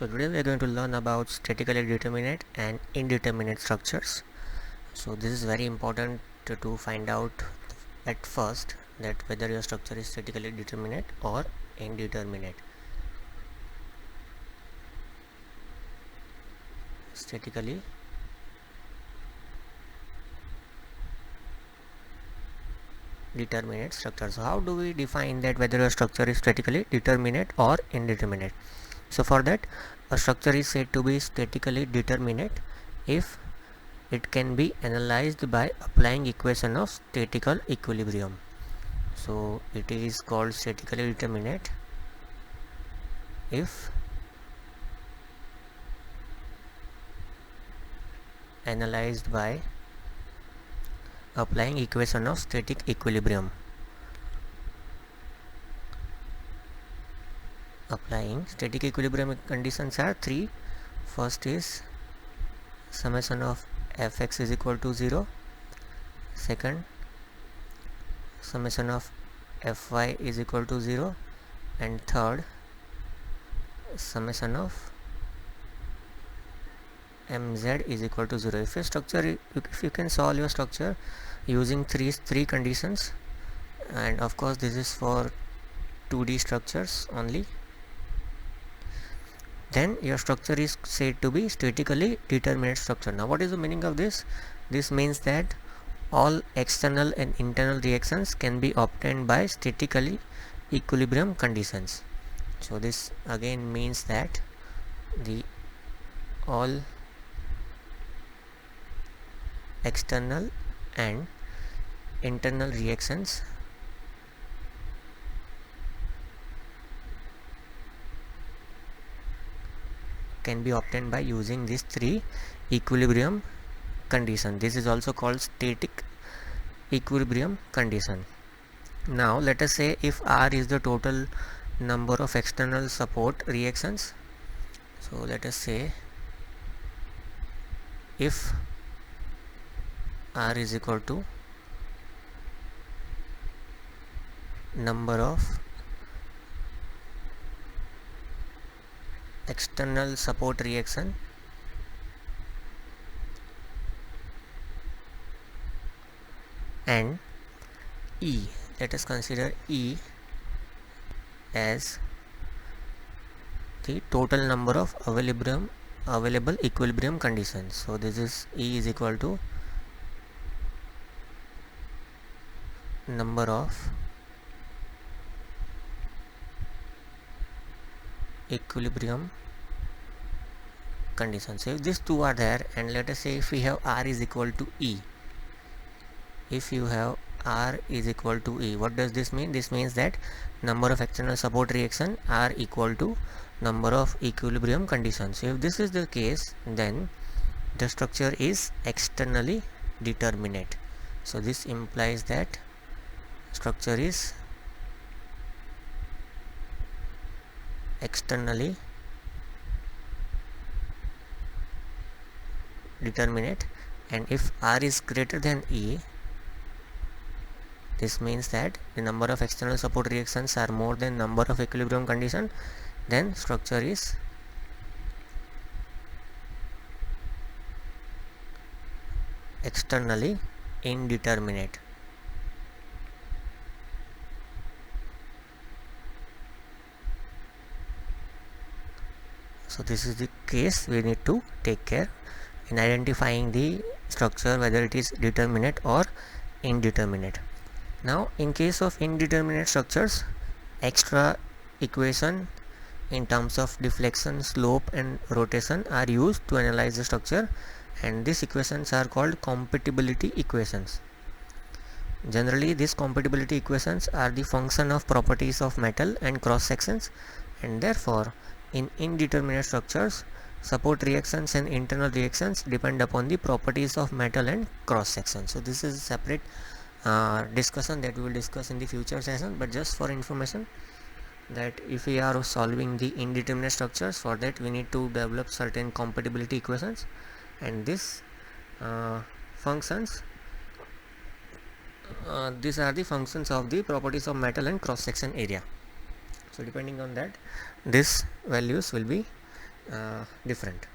So today we are going to learn about statically determinate and indeterminate structures. So this is very important to find out at first that whether your structure is statically determinate or indeterminate. Statically determinate structure. So how do we define that whether a structure is statically determinate or indeterminate? So for that, a structure is said to be statically determinate if it can be analyzed by applying equation of statical equilibrium. So it is called statically determinate if analyzed by applying equation of static equilibrium. Applying static equilibrium conditions are three. First is summation of fx is equal to 0. Second, summation of fy is equal to 0. And third, summation of mz is equal to 0. If you can solve your structure using three conditions, and of course this is for 2D structures only, then your structure is said to be statically determinate structure. Now what is the meaning of this? This means that all external and internal reactions can be obtained by statically equilibrium conditions. So this again means that the all external and internal reactions can be obtained by using these three equilibrium condition. This is also called static equilibrium condition. Now let us say if R is the total number of external support reactions. So let us say if R is equal to number of external support reaction and E, let us consider E as the total number of available equilibrium conditions. So this is E is equal to number of equilibrium conditions. So if these two are there, and let us say if we have R is equal to E, if you have R is equal to E, what does this mean? This means that number of external support reaction are equal to number of equilibrium conditions. So if this is the case, then the structure is externally determinate. So this implies that structure is externally determinate, and if R is greater than E, this means that the number of external support reactions are more than number of equilibrium condition, then structure is externally indeterminate. So this is the case we need to take care in identifying the structure whether it is determinate or indeterminate. Now in case of indeterminate structures, extra equation in terms of deflection, slope and rotation are used to analyze the structure, and these equations are called compatibility equations. Generally these compatibility equations are the function of properties of metal and cross sections, and therefore in indeterminate structures, support reactions and internal reactions depend upon the properties of metal and cross section. So this is a separate discussion that we will discuss in the future session, but just for information that if we are solving the indeterminate structures, for that we need to develop certain compatibility equations, and this functions these are the functions of the properties of metal and cross section area. So depending on that, these values will be different.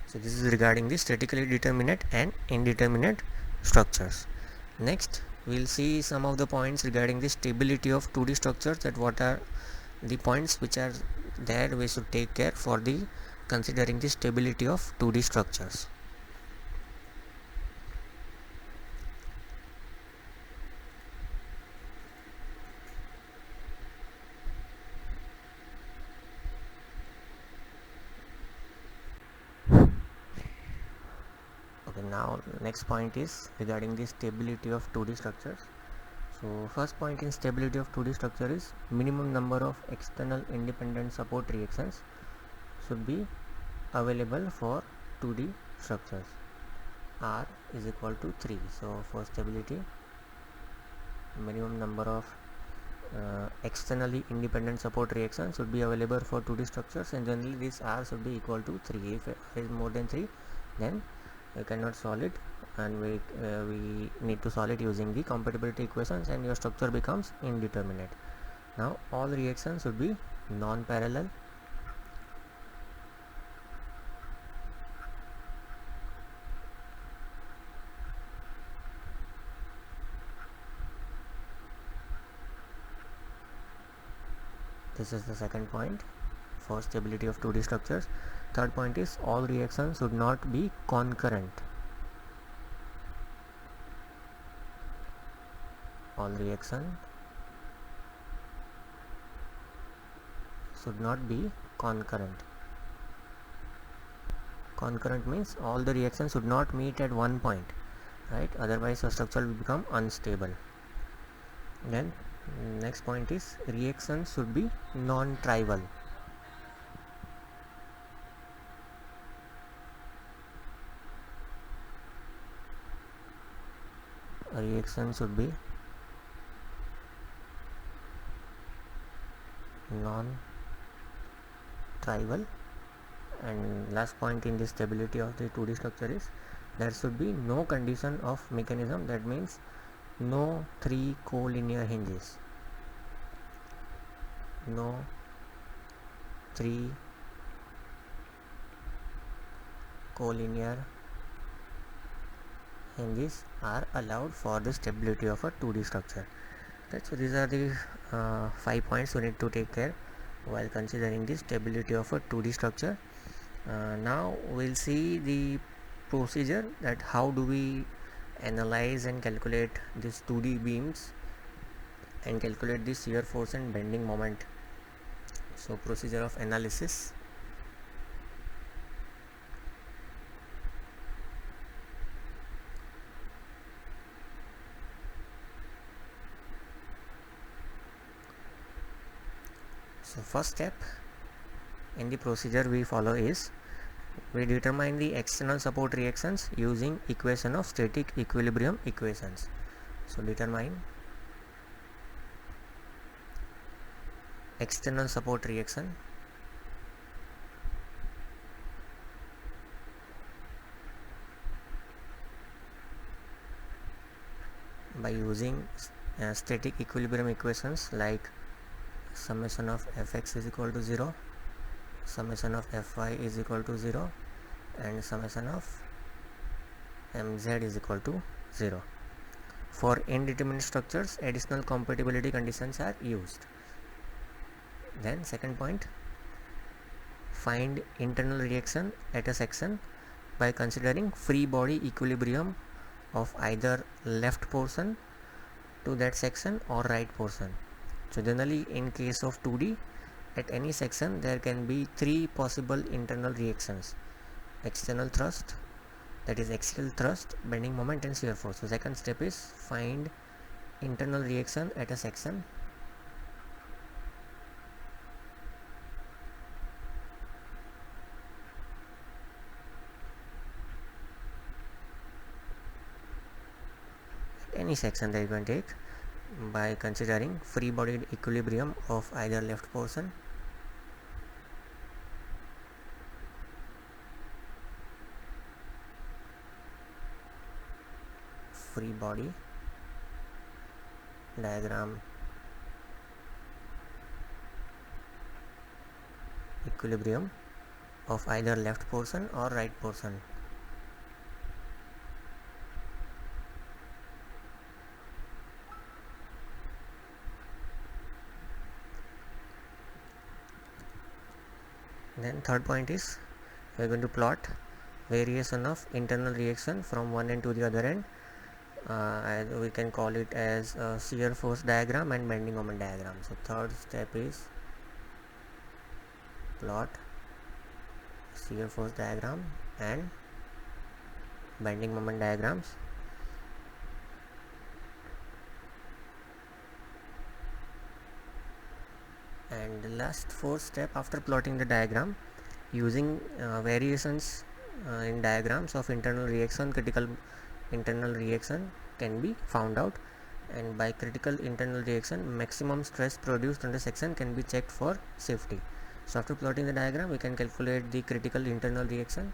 So this is regarding the statically determinate and indeterminate structures. Next we'll see some of the points regarding the stability of 2D structures, that what are the points which are there we should take care for the considering the stability of 2D structures. Okay, now next point is regarding the stability of 2D structures. So first point in stability of 2D structure is minimum number of external independent support reactions should be available for 2D structures. R is equal to 3. So for stability, minimum number of externally independent support reactions should be available for 2D structures, and generally this R should be equal to 3. If it is more than 3, then you cannot solve it, and we need to solve it using the compatibility equations, and your structure becomes indeterminate. Now all reactions should be non-parallel. This is the second point for stability of 2D structures. Third point is all reactions should not be concurrent. All reaction should not be concurrent. Concurrent means all the reactions should not meet at one point, right? Otherwise the structure will become unstable. Then next point is reactions should be non-trivial. A reaction should be non-trivial. And last point in the stability of the 2D structure is there should be no condition of mechanism, that means no 3 collinear hinges. No 3 collinear hinges are allowed for the stability of a 2D structure. Right, so these are the 5 points you need to take care while considering the stability of a 2D structure. Now we'll see the procedure, that how do we analyze and calculate these 2D beams and calculate the shear force and bending moment. So procedure of analysis. So first step in the procedure we follow is we determine the external support reactions using equation of static equilibrium equations. So determine external support reaction by using static equilibrium equations like summation of fx is equal to 0, summation of fy is equal to 0, and summation of mz is equal to 0. For indeterminate structures, additional compatibility conditions are used. Then second point, find internal reaction at a section by considering free body equilibrium of either left portion to that section or right portion. So generally in case of 2D, at any section there can be 3 possible internal reactions: external thrust, that is axial thrust, bending moment, and shear force. So second step is find internal reaction at a section. Any section that you can take by considering free body equilibrium of either left portion free body diagram equilibrium of either left portion or right portion. Then third point is we are going to plot variation of internal reaction from one end to the other end. And we can call it as a shear force diagram and bending moment diagram. So third step is plot shear force diagram and bending moment diagrams. And the last fourth step after plotting the diagram, using variations in diagrams of internal reaction, critical internal reaction can be found out, and by critical internal reaction maximum stress produced on the section can be checked for safety. So after plotting the diagram, we can calculate the critical internal reaction.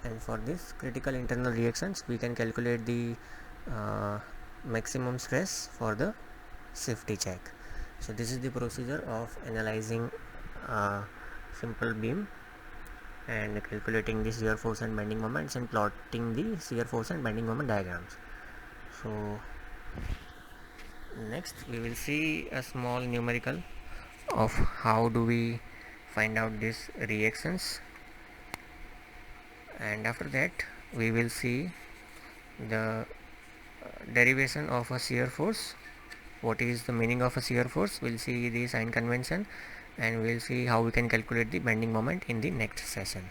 And for this critical internal reactions, we can calculate the maximum stress for the safety check. So this is the procedure of analyzing simple beam and calculating the shear force and bending moments and plotting the shear force and bending moment diagrams. So next we will see a small numerical of how do we find out these reactions, and after that we will see the derivation of a shear force. What is the meaning of a shear force? We'll see the sign convention, and we'll see how we can calculate the bending moment in the next session.